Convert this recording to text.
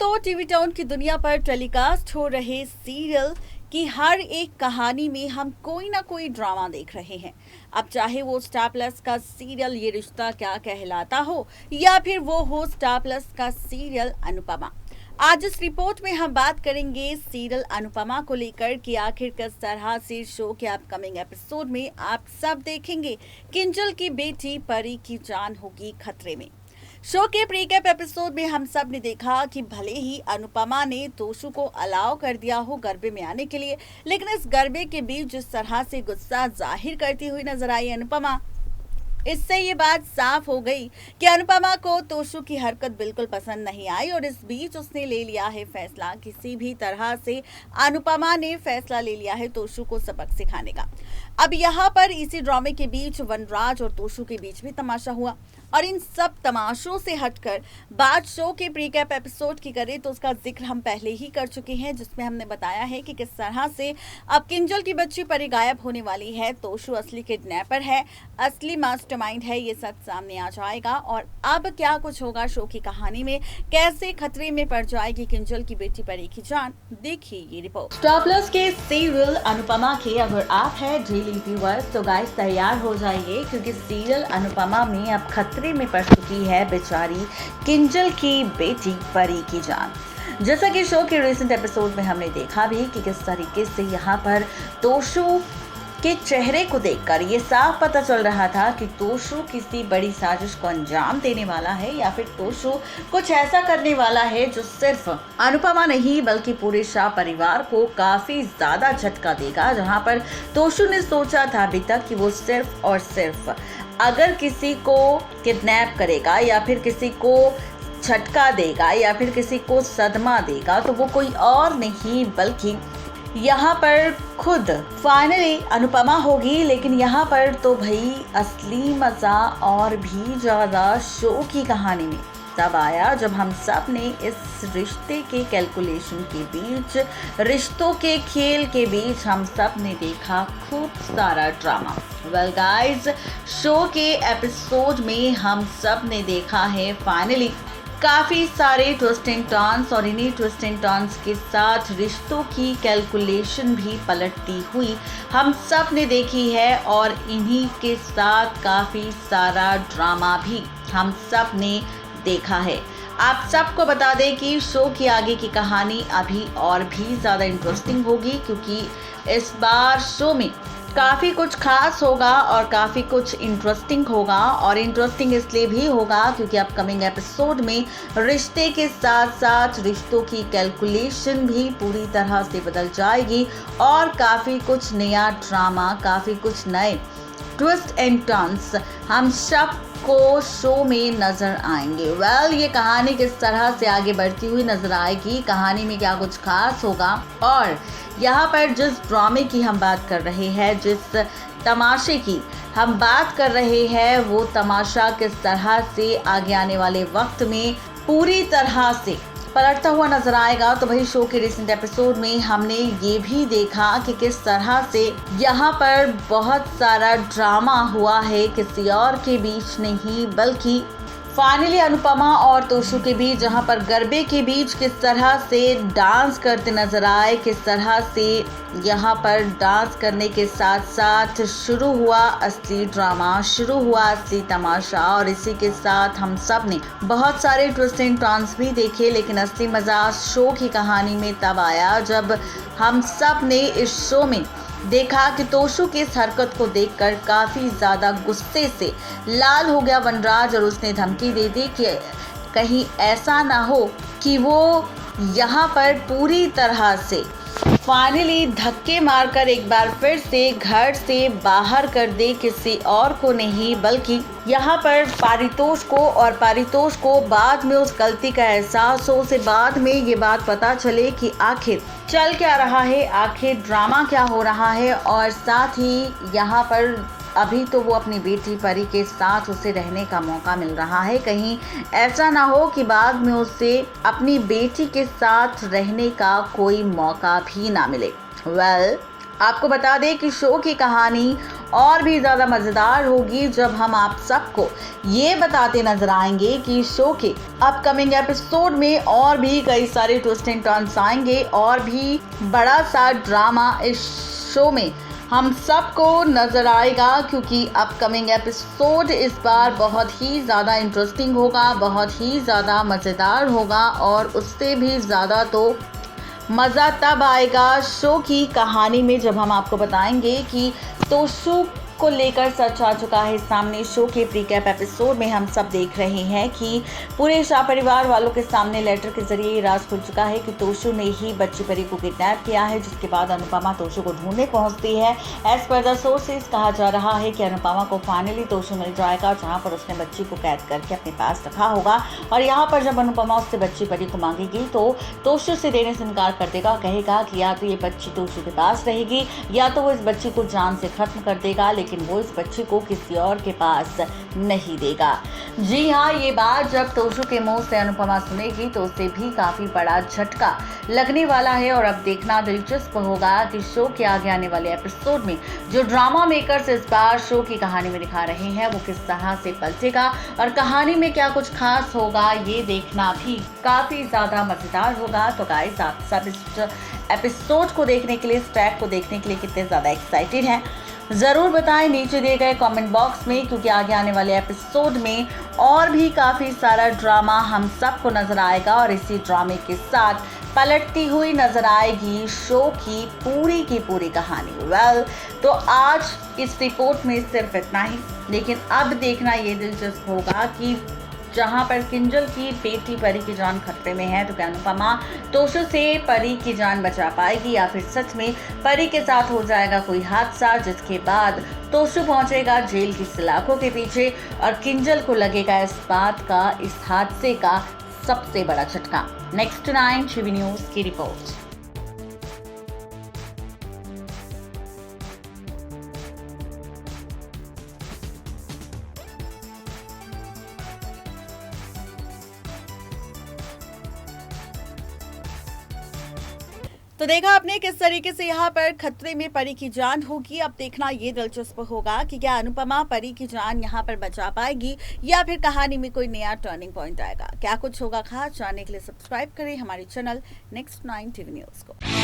तो TV town की दुनिया पर टेलीकास्ट हो रहे सीरियल की हर एक कहानी में हम कोई ना कोई ड्रामा देख रहे हैं। अब चाहे वो स्टार प्लस का सीरियल ये रिश्ता क्या कहलाता हो या फिर वो हो स्टार प्लस का सीरियल अनुपमा। आज इस रिपोर्ट में हम बात करेंगे सीरियल अनुपमा को लेकर कि आखिर किस तरह से शो के अपकमिंग एपिसोड में आप सब देखेंगे किंजल की बेटी परी की जान होगी खतरे में। शो के प्रीकैप एपिसोड में हम सब ने देखा कि भले ही अनुपमा ने तोशु को अलाउ कर दिया हो गरबे में आने के लिए, लेकिन इस गरबे के बीच जिस तरह से गुस्सा जाहिर करती हुई नजर आई अनुपमा, इससे ये बात साफ हो गई कि अनुपमा को तोशु की हरकत बिल्कुल पसंद नहीं आई और इस बीच उसने ले लिया है फैसला। किसी भी तरह से अनुपमा ने फैसला ले लिया है तोशु को सबक सिखाने का। अब यहाँ पर इसी ड्रामे के बीच वनराज और तोशु के बीच भी तमाशा हुआ और इन सब तमाशों से हटकर बात शो के प्रीकैप एपिसोड की करें तो उसका जिक्र हम पहले ही कर चुके हैं, जिसमें हमने बताया है कि किस तरह से अब किंजल की बच्ची परी गायब होने वाली है। तोशु असली किडनैपर है, असली मास्टरमाइंड है, ये सच सामने आ जाएगा। और अब क्या कुछ होगा शो की कहानी में, कैसे खतरे में पड़ जाएगी किंजल की बेटी परी की जान, देखिए ये रिपोर्ट। स्टार प्लस के सीरियल अनुपमा के अगर आप हैं डेली व्यूअर्स तो गाइस तैयार हो जाइए, क्योंकि सीरियल अनुपमा में अब खतरे में पड़ चुकी है बेचारी किंजल की बेटी परी की जान। जैसा कि शो के रिसेंट एपिसोड में हमने देखा भी कि किस तरीके से यहाँ पर तोशु के चेहरे को देखकर ये साफ पता चल रहा था कि तोशु किसी बड़ी साजिश को अंजाम देने वाला है या फिर तोशु कुछ ऐसा करने वाला है जो सिर्फ अनुपमा नहीं बल्कि पूरे शाह परिवार को काफी ज्यादा झटका देगा। जहां पर तोशु ने सोचा था अभी तक कि वो सिर्फ और सिर्फ अगर किसी को किडनैप करेगा या फिर किसी को झटका देगा या फिर किसी को सदमा देगा तो वो कोई और नहीं बल्कि यहाँ पर खुद फाइनली अनुपमा होगी। लेकिन यहाँ पर तो भाई असली मजा और भी ज्यादा शो की कहानी में तब आया जब हम सब ने इस रिश्ते के कैलकुलेशन के बीच, रिश्तों के खेल के बीच हम सब ने देखा खूब सारा ड्रामा। वेल गाइस, शो के एपिसोड में हम सब ने देखा है फाइनली काफ़ी सारे ट्विस्ट एंड टर्न्स और इन्हीं ट्विस्ट एंड टर्न्स के साथ रिश्तों की कैलकुलेशन भी पलटती हुई हम सब ने देखी है और इन्हीं के साथ काफ़ी सारा ड्रामा भी हम सब ने देखा है। आप सबको बता दें कि शो की आगे की कहानी अभी और भी ज़्यादा इंटरेस्टिंग होगी, क्योंकि इस बार शो में काफ़ी कुछ खास होगा और काफ़ी कुछ इंटरेस्टिंग होगा। और इंटरेस्टिंग इसलिए भी होगा क्योंकि अपकमिंग एपिसोड में रिश्ते के साथ साथ रिश्तों की कैलकुलेशन भी पूरी तरह से बदल जाएगी और काफ़ी कुछ नया ड्रामा, काफ़ी कुछ नए ट्विस्ट एंड टर्न्स हम सब को शो में नजर आएंगे। वेल, ये कहानी किस तरह से आगे बढ़ती हुई नजर आएगी, कहानी में क्या कुछ खास होगा और यहाँ पर जिस ड्रामे की हम बात कर रहे हैं, जिस तमाशे की हम बात कर रहे हैं, वो तमाशा किस तरह से आगे आने वाले वक्त में पूरी तरह से पलटता हुआ नजर आएगा। तो भाई शो के रिसेंट एपिसोड में हमने ये भी देखा कि किस तरह से यहाँ पर बहुत सारा ड्रामा हुआ है, किसी और के बीच नहीं बल्कि फाइनली अनुपमा और तोशु के बीच, जहाँ पर गरबे के बीच किस तरह से डांस करते नजर आए, किस तरह से यहाँ पर डांस करने के साथ साथ शुरू हुआ असली ड्रामा, शुरू हुआ असली तमाशा। और इसी के साथ हम सब ने बहुत सारे ट्विस्ट एंड टर्न्स भी देखे, लेकिन असली मजा शो की कहानी में तब आया जब हम सब ने इस शो में देखा कि तोशु की इस हरकत को देखकर काफ़ी ज़्यादा गुस्से से लाल हो गया वनराज और उसने धमकी दे दी कि कहीं ऐसा ना हो कि वो यहाँ पर पूरी तरह से फाइनली धक्के मारकर एक बार फिर से घर से बाहर कर दे, किसी और को नहीं बल्कि यहाँ पर पारितोष को। और पारितोष को बाद में उस गलती का एहसास हो, उसे बाद में ये बात पता चले कि आखिर चल क्या रहा है, आखिर ड्रामा क्या हो रहा है। और साथ ही यहाँ पर अभी तो वो अपनी बेटी परी के साथ उसे रहने का मौका मिल रहा है, कहीं ऐसा ना हो कि बाद में उसे अपनी बेटी के साथ रहने का कोई मौका भी ना मिले। वेल, आपको बता दें कि शो की कहानी और भी ज़्यादा मज़ेदार होगी जब हम आप सबको ये बताते नजर आएंगे कि शो के अपकमिंग एपिसोड में और भी कई सारे ट्विस्ट एंड टर्न्स आएंगे और भी बड़ा सा ड्रामा इस शो में हम सबको नज़र आएगा, क्योंकि अपकमिंग एपिसोड इस बार बहुत ही ज़्यादा इंटरेस्टिंग होगा, बहुत ही ज़्यादा मज़ेदार होगा और उससे भी ज़्यादा तो मज़ा तब आएगा शो की कहानी में जब हम आपको बताएंगे कि तोशु को लेकर सच आ चुका है सामने। शो के प्रीकैप एपिसोड में हम सब देख रहे हैं कि पूरे शाह परिवार वालों के सामने लेटर के जरिए राज खुल चुका है कि तोशु ने ही बच्ची परी को किडनैप किया है, जिसके बाद अनुपमा तोशु को ढूंढने पहुंचती है। एज पर द सोर्सेज कहा जा रहा है कि अनुपमा को फाइनली तोशु मिल जाएगा, जहां पर उसने बच्ची को कैद करके अपने पास रखा होगा और यहाँ पर जब अनुपमा उससे बच्ची परी को मांगेगी तो तोशु से देने से इनकार कर देगा, कहेगा कि या तो ये बच्ची तोशु के पास रहेगी या तो वो इस बच्ची को जान से खत्म कर देगा, लेकिन वो इस बच्ची को किसी और के पास नहीं देगा। जी हाँ, ये बात जब तोशु के मुंह से अनुपमा सुनेगी तो उसे भी काफी बड़ा झटका लगने वाला है और अब देखना दिलचस्प होगा कि शो के आगे आने वाले एपिसोड में जो ड्रामा मेकर्स इस बार शो की कहानी में दिखा रहे हैं वो किस तरह से पलटेगा और कहानी में क्या कुछ खास होगा, ये देखना भी काफी ज्यादा मजेदार होगा। तो गाइस, आप सब इस एपिसोड को देखने के लिए, इस ट्रैक को देखने के लिए कितने ज्यादा एक्साइटेड हैं ज़रूर बताएं नीचे दिए गए कमेंट बॉक्स में, क्योंकि आगे आने वाले एपिसोड में और भी काफ़ी सारा ड्रामा हम सबको नज़र आएगा और इसी ड्रामे के साथ पलटती हुई नज़र आएगी शो की पूरी कहानी। तो आज इस रिपोर्ट में सिर्फ इतना ही, लेकिन अब देखना ये दिलचस्प होगा कि जहां पर किंजल की बेटी परी की जान खतरे में है तो क्या अनुपमा तोशु से परी की जान बचा पाएगी या फिर सच में परी के साथ हो जाएगा कोई हादसा, जिसके बाद तोशु पहुंचेगा जेल की सलाखों के पीछे और किंजल को लगेगा इस बात का, इस हादसे का सबसे बड़ा झटका। नेक्स्ट 9 टीवी न्यूज़ की रिपोर्ट। तो देखा आपने किस तरीके से यहाँ पर खतरे में परी की जान होगी। अब देखना ये दिलचस्प होगा कि क्या अनुपमा परी की जान यहाँ पर बचा पाएगी या फिर कहानी में कोई नया टर्निंग पॉइंट आएगा। क्या कुछ होगा खास जानने के लिए सब्सक्राइब करें हमारे चैनल नेक्स्ट 9 टीवी न्यूज़ को।